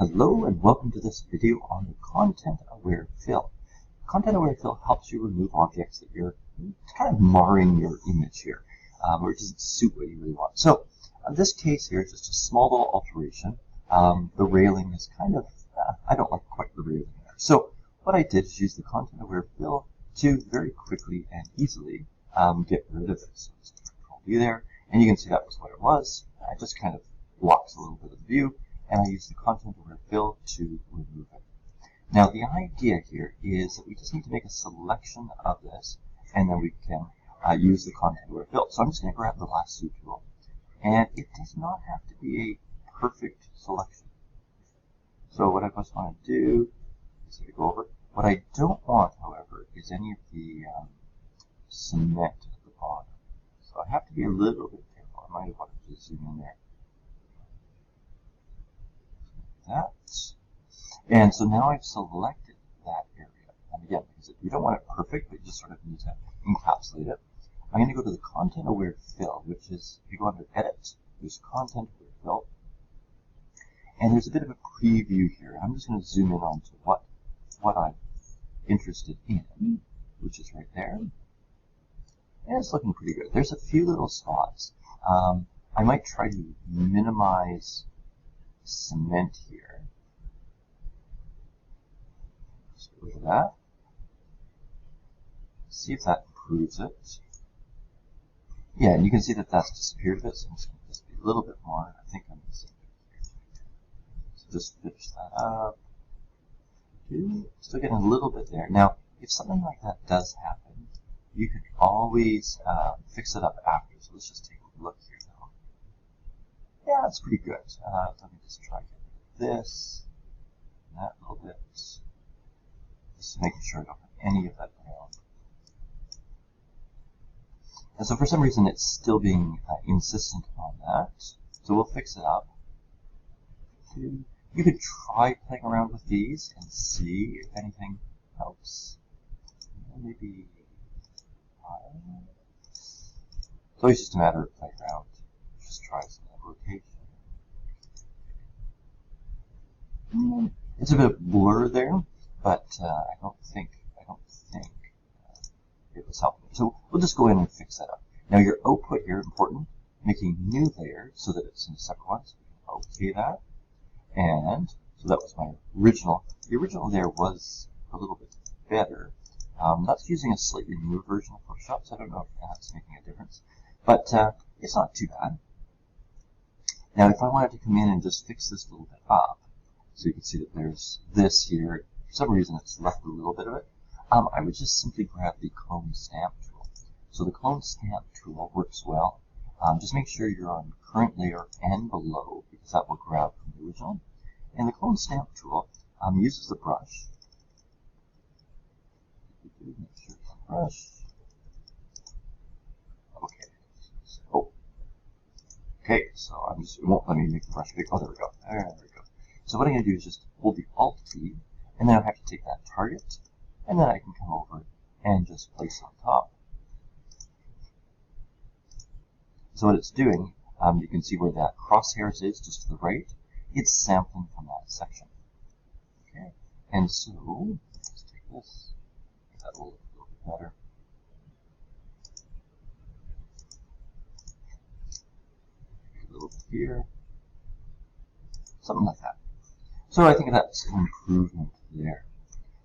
Hello and welcome to this video on the ContentAware Fill. ContentAware Fill helps you remove objects that you're kind of marring your image here, or it doesn't suit what you really want. So in this case here, just a small little alteration. The railing is kind of, I don't like quite the railing there. So what I did is use the ContentAware Fill to very quickly and easily get rid of it. So just Control V there, and you can see that was what it was. I just kind of blocks a little bit of the view, and I use the ContentAware Fill to remove it. Now the idea here is that we just need to make a selection of this, and then we can use the ContentAware Fill. So I'm just going to grab the lasso tool, and it does not have to be a perfect selection. So what I just want to do is go over. What I don't want, however, is any of the cement at the bottom. So I have to be a little bit careful. I might have wanted to zoom in there. That. And so now I've selected that area. And again, because you don't want it perfect, but you just sort of need to encapsulate it. I'm going to go to the ContentAware Fill, which is, if you go under Edit, there's ContentAware Fill. And there's a bit of a preview here. I'm just going to zoom in onto what I'm interested in, which is right there. And it's looking pretty good. There's a few little spots. I might try to minimize cement here. Just get rid of that. See if that improves it. Yeah, and you can see that that's disappeared a bit, so I'm just going to just be a little bit more. I think I'm missing it here. So just finish that up. Still getting a little bit there. Now, if something like that does happen, you can always fix it up after. So let's just take a look here now. Yeah, it's pretty good. Let me just try this, and that little bit, just making sure I don't have any of that brown. And so for some reason it's still being insistent on that, so we'll fix it up. You could try playing around with these and see if anything helps. Maybe it's always just a matter of playing around. Just try some rotation. It's a bit of blur there, but I don't think it was helping. So we'll just go in and fix that up. Now your output here, important, making new layer so that it's in a separate one. So we can OK that. And so that was my original. The original there was a little bit better. That's using a slightly newer version of Photoshop, so I don't know if that's making a difference. But it's not too bad. Now if I wanted to come in and just fix this a little bit up, so you can see that there's this here. For some reason it's left a little bit of it. I would just simply grab the Clone Stamp tool. So the Clone Stamp tool works well. Just make sure you're on current layer and below, because that will grab from the original. And the Clone Stamp tool uses the brush. Make sure it's the brush. Okay. Okay, so it won't let me make the brush big. Oh, there we go. There we go. So what I'm going to do is just hold the Alt key, and then I have to take that target, and then I can come over and just place it on top. So what it's doing, you can see where that crosshairs is, just to the right. It's sampling from that section. Okay, and so let's take this. That will look a little bit better. A little bit here, something like that. So I think that's an improvement there.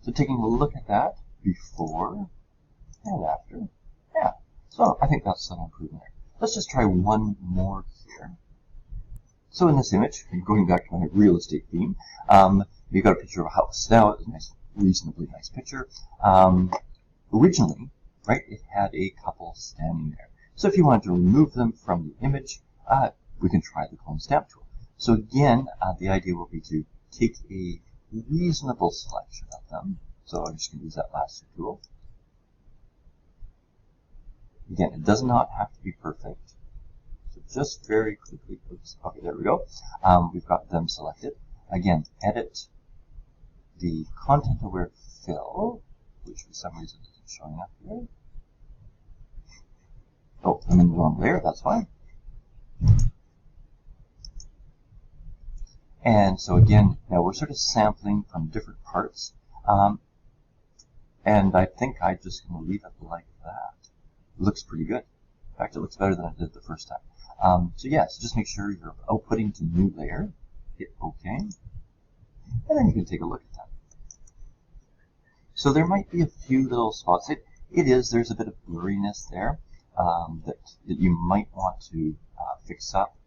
So taking a look at that before and after, yeah. So I think that's an improvement there. Let's just try one more here. So in this image, going back to my real estate theme, you've got a picture of a house. Now, it's a nice, reasonably nice picture. Originally, right, it had a couple standing there. So if you wanted to remove them from the image, we can try the Clone Stamp tool. So again, the idea will be to take a reasonable selection of them. So I'm just going to use that lasso tool. Again, it does not have to be perfect. So just very quickly, oops, okay, there we go. We've got them selected. Again, edit the ContentAware Fill, which for some reason isn't showing up here. Oh, I'm in the wrong layer, that's fine. And so again, now we're sort of sampling from different parts. And I think I'm just going to leave it like that. It looks pretty good. In fact, it looks better than it did the first time. So yes, just make sure you're outputting to new layer. Hit OK. And then you can take a look at that. So there might be a few little spots. There's a bit of blurriness there that you might want to fix up.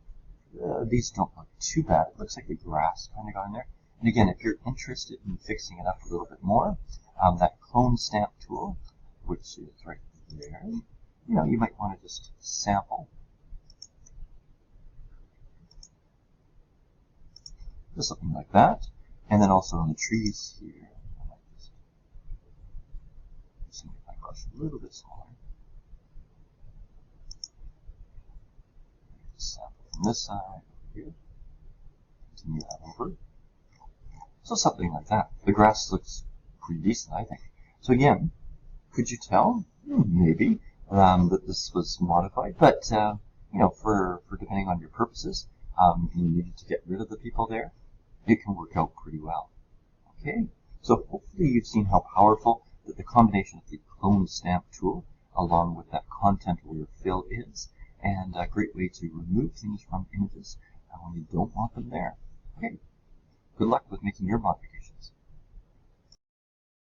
These don't look too bad. It looks like the grass kind of got in there. And again, if you're interested in fixing it up a little bit more, that clone stamp tool, which is right there, you might want to just sample. Just something like that. And then also on the trees here, I might just make my brush a little bit smaller. Sample from this side here. Continue that over. So something like that. The grass looks pretty decent, I think. So again, could you tell? Maybe that this was modified, but for depending on your purposes, you needed to get rid of the people there. It can work out pretty well. Okay, so hopefully you've seen how powerful that the combination of the clone stamp tool along with that ContentAware Fill is, and a great way to remove things from images when you don't want them there. Okay, good luck with making your modifications.